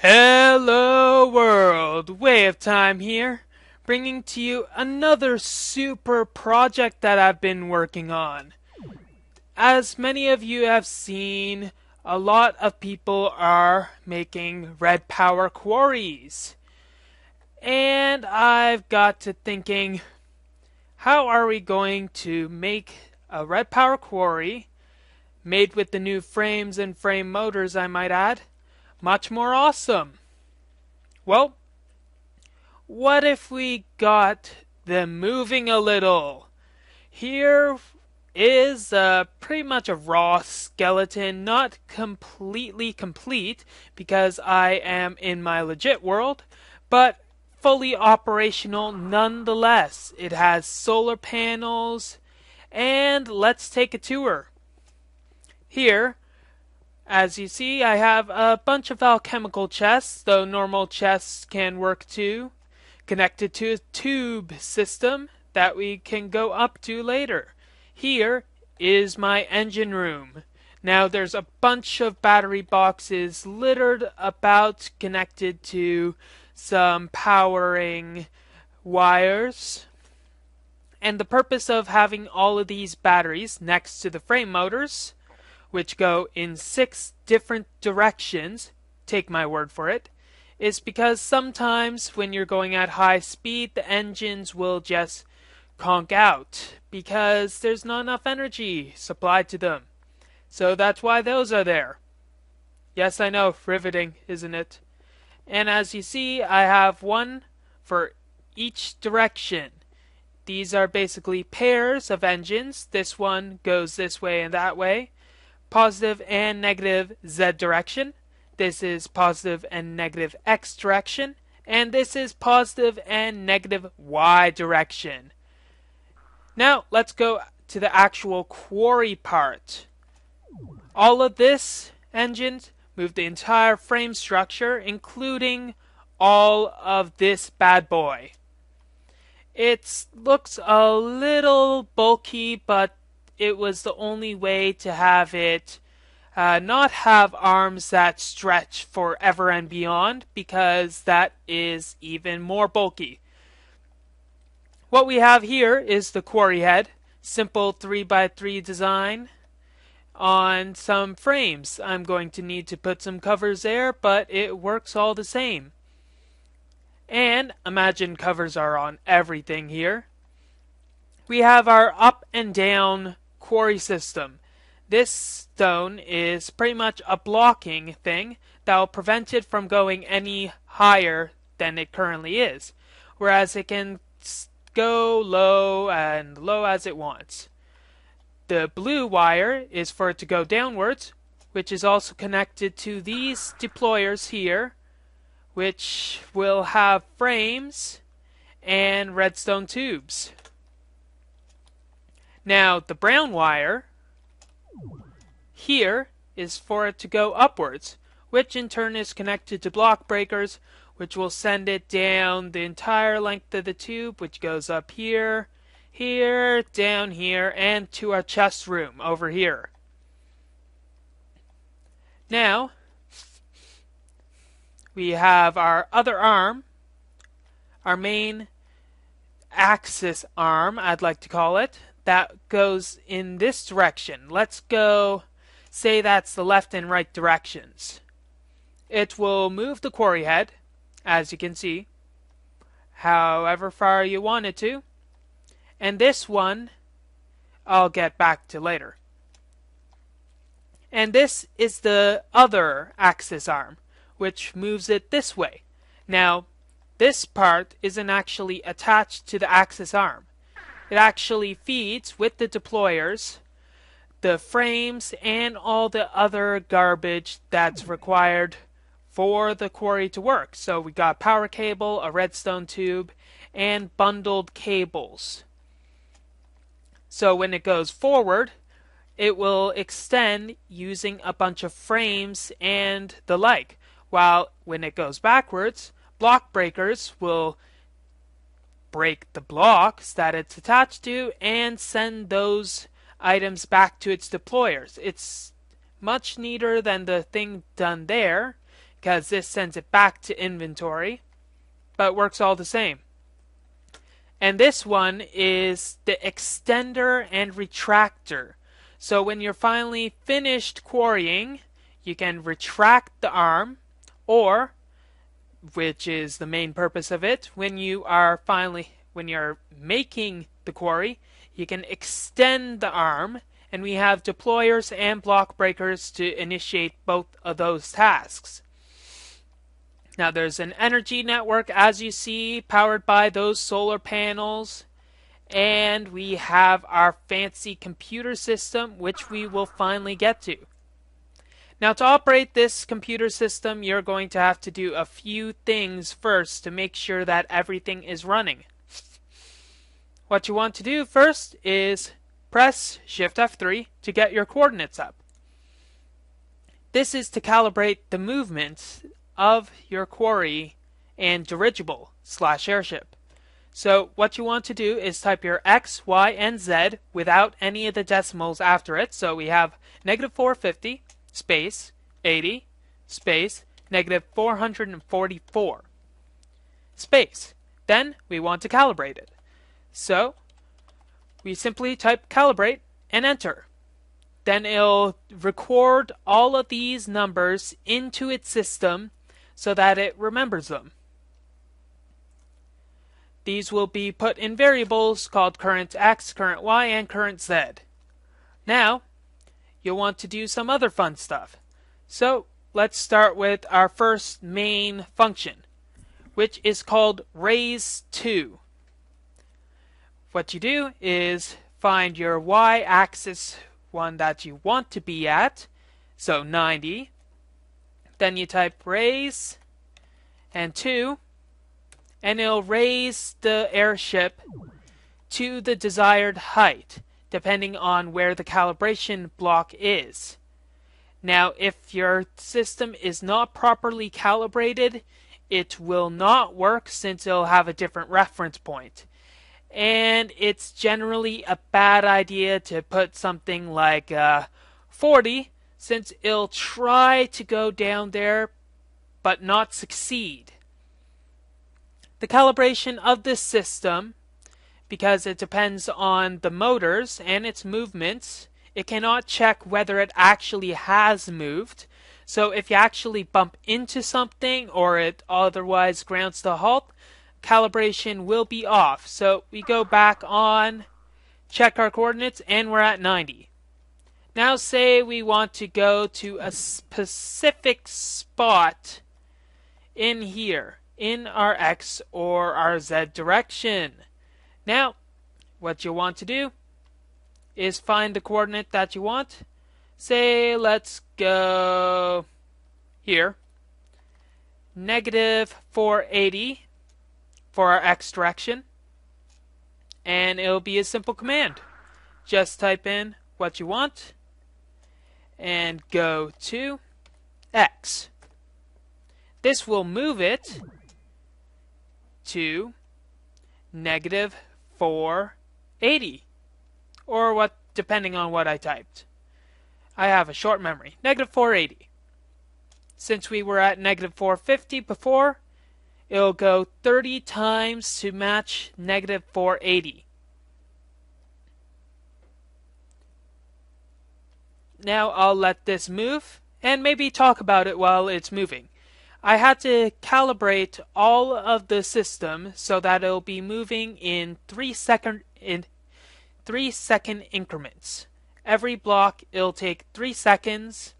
Hello world, Way of Time here, bringing to you another super project that I've been working on. As many of you have seen, a lot of people are making RedPower quarries. And I've got to thinking, how are we going to make a RedPower quarry, made with the new frames and frame motors I might add, much more awesome? Well, what if we got them moving a little? Here is pretty much a raw skeleton, not completely complete because I am in my legit world, but fully operational nonetheless. It has solar panels, and let's take a tour. Here, as you see, I have a bunch of alchemical chests, though normal chests can work too, connected to a tube system that we can go up to later. Here is my engine room. Now there's a bunch of battery boxes littered about, connected to some powering wires. And the purpose of having all of these batteries next to the frame motors, which go in 6 different directions, take my word for it, is because sometimes when you're going at high speed, the engines will just conk out because there's not enough energy supplied to them. So that's why those are there. Yes, I know, riveting, isn't it? And as you see, I have one for each direction. These are basically pairs of engines. This one goes this way and that way. Positive and negative Z direction. This is positive and negative X direction. And this is positive and negative Y direction. Now let's go to the actual quarry part. All of this engines move the entire frame structure, including all of this bad boy. It looks a little bulky, but it was the only way to have it not have arms that stretch forever and beyond, because that is even more bulky. What we have here is the quarry head, simple 3x3 design on some frames. I'm going to need to put some covers there, but it works all the same. And imagine covers are on everything here. We have our up and down quarry system. This stone is pretty much a blocking thing that will prevent it from going any higher than it currently is, whereas it can go low and low as it wants. The blue wire is for it to go downwards, which is also connected to these deployers here, which will have frames and redstone tubes. Now the brown wire here is for it to go upwards, which in turn is connected to block breakers, which will send it down the entire length of the tube, which goes up here, here, down here, and to our chest room over here. Now we have our other arm, our main axis arm, I'd like to call it, that goes in this direction. Let's go, say that's the left and right directions. It will move the quarry head, as you can see, however far you want it to. And this one, I'll get back to later. And this is the other axis arm, which moves it this way. Now, this part isn't actually attached to the axis arm. It actually feeds with the deployers, the frames, and all the other garbage that's required for the quarry to work. So we got power cable, a redstone tube, and bundled cables. So when it goes forward, it will extend using a bunch of frames and the like. While when it goes backwards, block breakers will break the blocks that it's attached to and send those items back to its deployers. It's much neater than the thing done there, because this sends it back to inventory, but works all the same. And this one is the extender and retractor. So when you're finally finished quarrying, you can retract the arm, or, which is the main purpose of it, when you're making the quarry, you can extend the arm, and we have deployers and block breakers to initiate both of those tasks. Now there's an energy network, as you see, powered by those solar panels. And we have our fancy computer system, which we will finally get to. Now to operate this computer system, you're going to have to do a few things first to make sure that everything is running. What you want to do first is press Shift F3 to get your coordinates up. This is to calibrate the movement of your quarry and dirigible/airship. So what you want to do is type your X, Y, and Z without any of the decimals after it. So we have -450 space 80 space -444 space. Then we want to calibrate it. So we simply type calibrate and enter. Then it'll record all of these numbers into its system so that it remembers them. These will be put in variables called current X, current Y, and current Z. Now, you'll want to do some other fun stuff. So, let's start with our first main function, which is called raise to. What you do is find your Y-axis one that you want to be at, so 90. Then you type raise and 2, and it'll raise the airship to the desired height, depending on where the calibration block is. Now, if your system is not properly calibrated, it will not work since it'll have a different reference point. And it's generally a bad idea to put something like 40, since it'll try to go down there but not succeed. The calibration of this system, because it depends on the motors and its movements, it cannot check whether it actually has moved. So if you actually bump into something or it otherwise grounds to a halt, calibration will be off. So we go back on, check our coordinates, and we're at 90. Now say we want to go to a specific spot in here, in our X or our Z direction. Now, what you want to do is find the coordinate that you want. Say, let's go here, -480 for our X direction. And it'll be a simple command. Just type in what you want and go to X. This will move it to -480, or what, depending on what I typed. I have a short memory. -480. Since we were at -450 before, it'll go 30 times to match -480. Now I'll let this move and maybe talk about it while it's moving. I had to calibrate all of the system so that it'll be moving in 3-second increments. Every block it'll take 3 seconds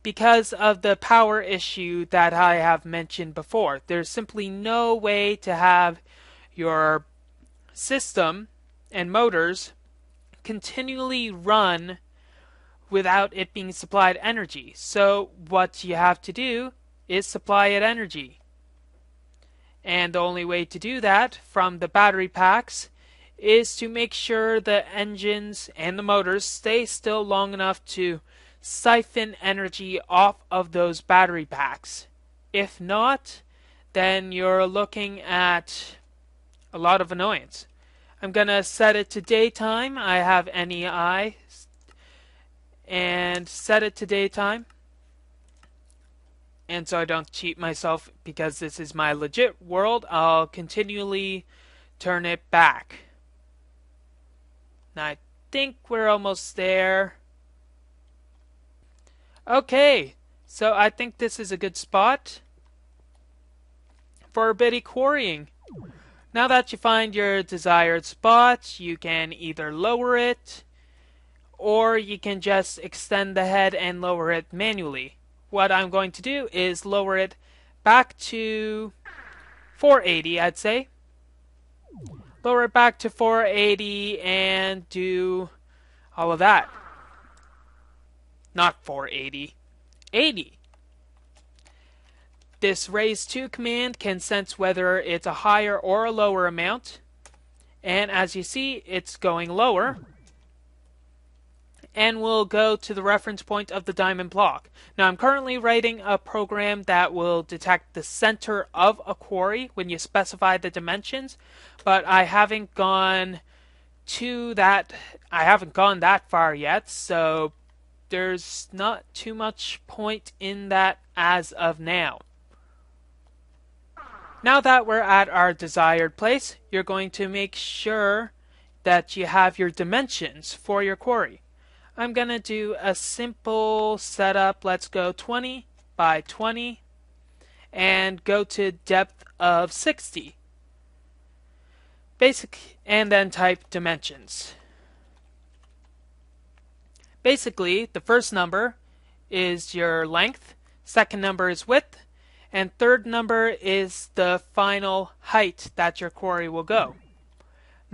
because of the power issue that I have mentioned before. There's simply no way to have your system and motors continually run without it being supplied energy. So what you have to do is supply it energy. And the only way to do that from the battery packs is to make sure the engines and the motors stay still long enough to siphon energy off of those battery packs. If not, then you're looking at a lot of annoyance. I'm gonna set it to daytime. I have NEI and set it to daytime. and so I don't cheat myself because this is my legit world, I'll continually turn it back. Now I think we're almost there. Okay, so I think this is a good spot for a bit of quarrying. Now that you find your desired spot, you can either lower it, or you can just extend the head and lower it manually. What I'm going to do is lower it back to 480, I'd say. Lower it back to 480 and do all of that. Not 480, 80. This raise to command can sense whether it's a higher or a lower amount. And as you see, it's going lower. And we'll go to the reference point of the diamond block. Now I'm currently writing a program that will detect the center of a quarry when you specify the dimensions, but I haven't gone that far yet, so there's not too much point in that as of now. Now that we're at our desired place, you're going to make sure that you have your dimensions for your quarry. I'm going to do a simple setup. Let's go 20 by 20 and go to depth of 60. And then type dimensions. Basically, the first number is your length, second number is width, and third number is the final height that your quarry will go.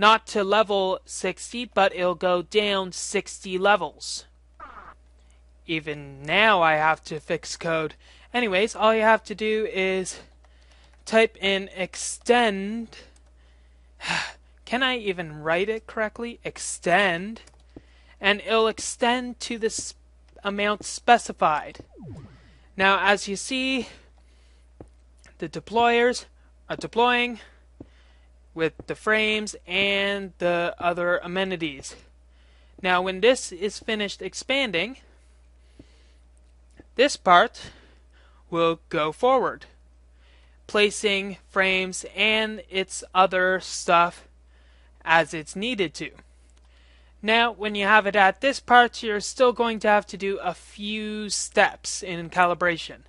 Not to level 60, but it'll go down 60 levels. Even now I have to fix code. Anyways, all you have to do is type in extend. Can I even write it correctly? Extend. And it'll extend to the amount specified. Now, as you see, the deployers are deploying with the frames and the other amenities. Now, when this is finished expanding, this part will go forward, placing frames and its other stuff as it's needed to. Now, when you have it at this part, you're still going to have to do a few steps in calibration.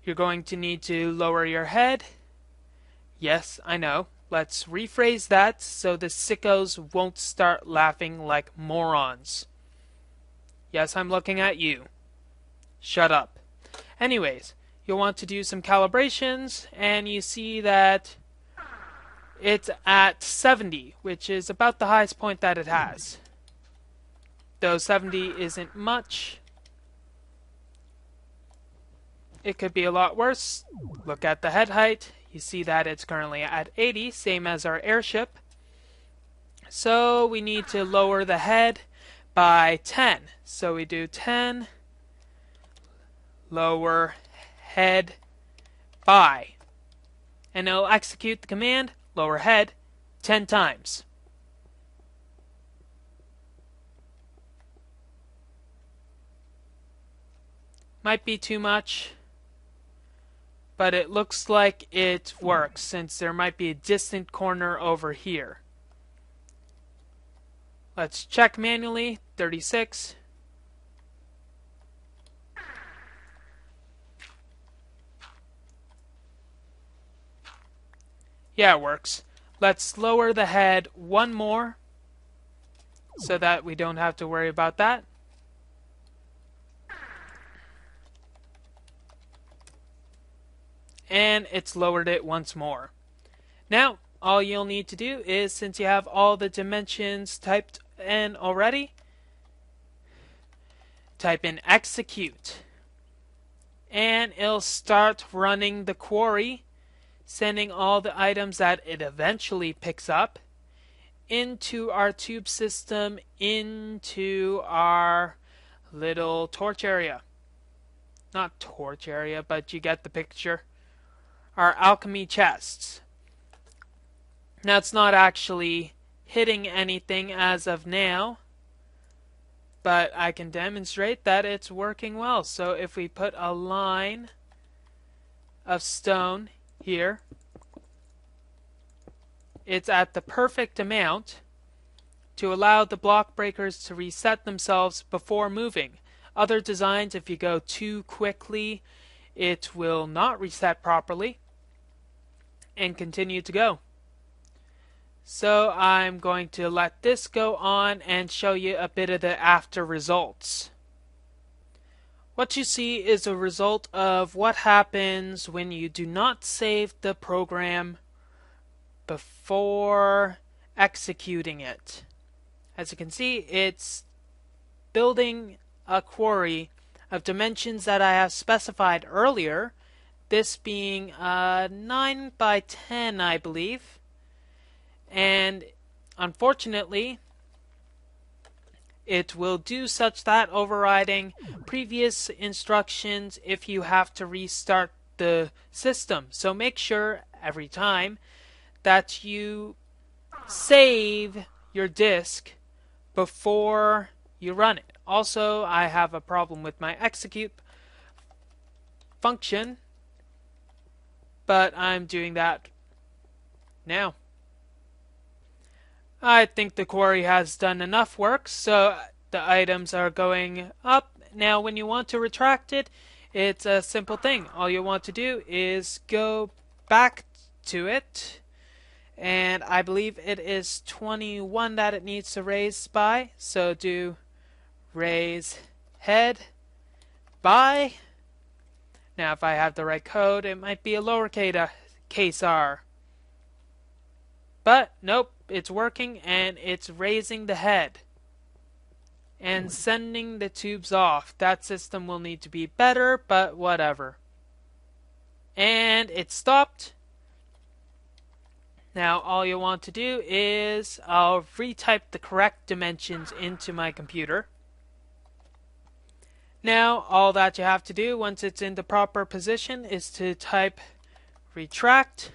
You're going to need to lower your head. Yes, I know. Let's rephrase that so the sickos won't start laughing like morons. Yes, I'm looking at you. Shut up. Anyways, you'll want to do some calibrations, and you see that it's at 70, which is about the highest point that it has. Though 70 isn't much. It could be a lot worse. Look at the head height. You see that it's currently at 80, same as our airship. So we need to lower the head by 10. So we do 10, lower head by. And it'll execute the command, lower head, 10 times. Might be too much, but it looks like it works since there might be a distant corner over here. Let's check manually. 36. Yeah, it works. Let's lower the head one more so that we don't have to worry about that. And it's lowered it once more. Now, all you'll need to do is, since you have all the dimensions typed in already, type in execute. And it'll start running the quarry, sending all the items that it eventually picks up into our tube system, into our little torch area. Not torch area, but you get the picture. Our alchemy chests. Now it's not actually hitting anything as of now, but I can demonstrate that it's working well. So if we put a line of stone here. It's at the perfect amount to allow the block breakers to reset themselves before moving. Other designs, if you go too quickly, it will not reset properly and continue to go. So I'm going to let this go on and show you a bit of the after results. What you see is a result of what happens when you do not save the program before executing it. As you can see, it's building a quarry of dimensions that I have specified earlier, this being 9 by 10, I believe. And unfortunately, it will do such that overriding previous instructions if you have to restart the system. So make sure every time that you save your disk before you run it. Also, I have a problem with my execute function, but I'm doing that now. I think the quarry has done enough work, so the items are going up. Now when you want to retract it, it's a simple thing. All you want to do is go back to it, and I believe it is 21 that it needs to raise by, so do raise head by. Now if I have the right code, it might be a lowercase r. But nope, it's working and it's raising the head and sending the tubes off. That system will need to be better, but whatever. And it stopped. Now all you want to do is I'll retype the correct dimensions into my computer. Now all that you have to do once it's in the proper position is to type retract,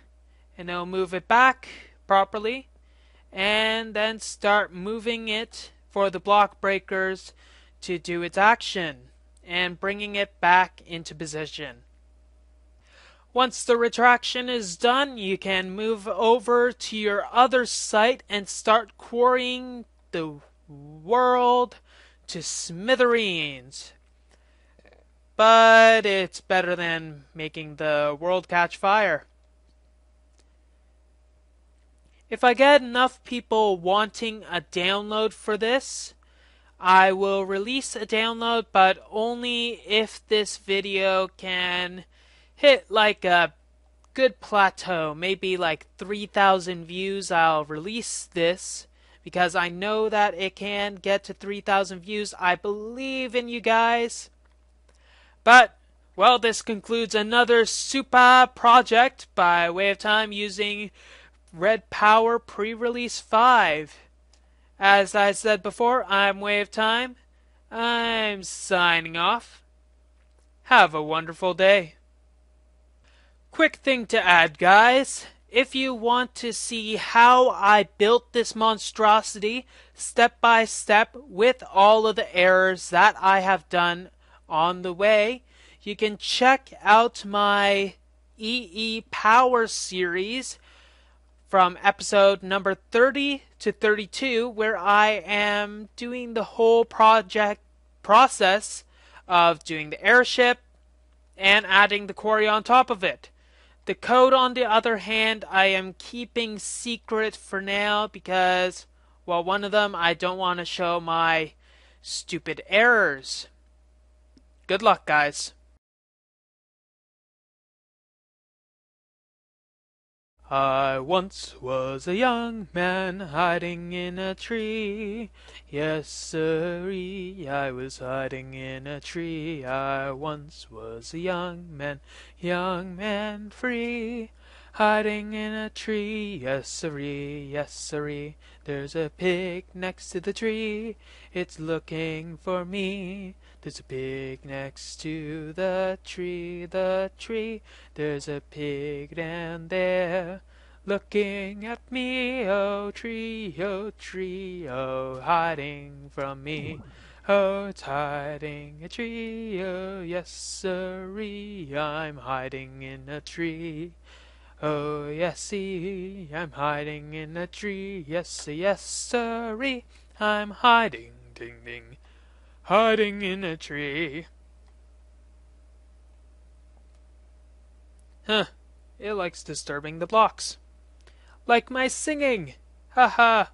and it'll move it back properly, and then start moving it for the block breakers to do its action and bringing it back into position. Once the retraction is done, you can move over to your other site and start quarrying the world to smithereens. But it's better than making the world catch fire. If I get enough people wanting a download for this, I will release a download, but only if this video can hit like a good plateau, maybe like 3,000 views. I'll release this because I know that it can get to 3,000 views. I believe in you guys. But, well, this concludes another SUPAH project by way of time using RedPower pre-release 5. As I said before, I'm Way of Time. I'm signing off. Have a wonderful day. Quick thing to add, guys. If you want to see how I built this monstrosity step by step with all of the errors that I have done on the way, you can check out my EE Power series from episode number 30 to 32, where I am doing the whole process of doing the airship and adding the quarry on top of it. The code, on the other hand, I am keeping secret for now because, well, one of them, I don't want to show my stupid errors. Good luck, guys. I once was a young man hiding in a tree. Yes, sirree, I was hiding in a tree. I once was a young man free. Hiding in a tree, yes, sirree, yes, sirree. There's a pig next to the tree. It's looking for me. There's a pig next to the tree, There's a pig down there, looking at me, oh tree, oh, hiding from me. Oh, it's hiding a tree, oh yes sirree, I'm hiding in a tree. Oh yes-see, I'm hiding in a tree, yes sirree, I'm hiding, ding ding, hiding in a tree. Huh, it likes disturbing the blocks. Like my singing! Ha ha!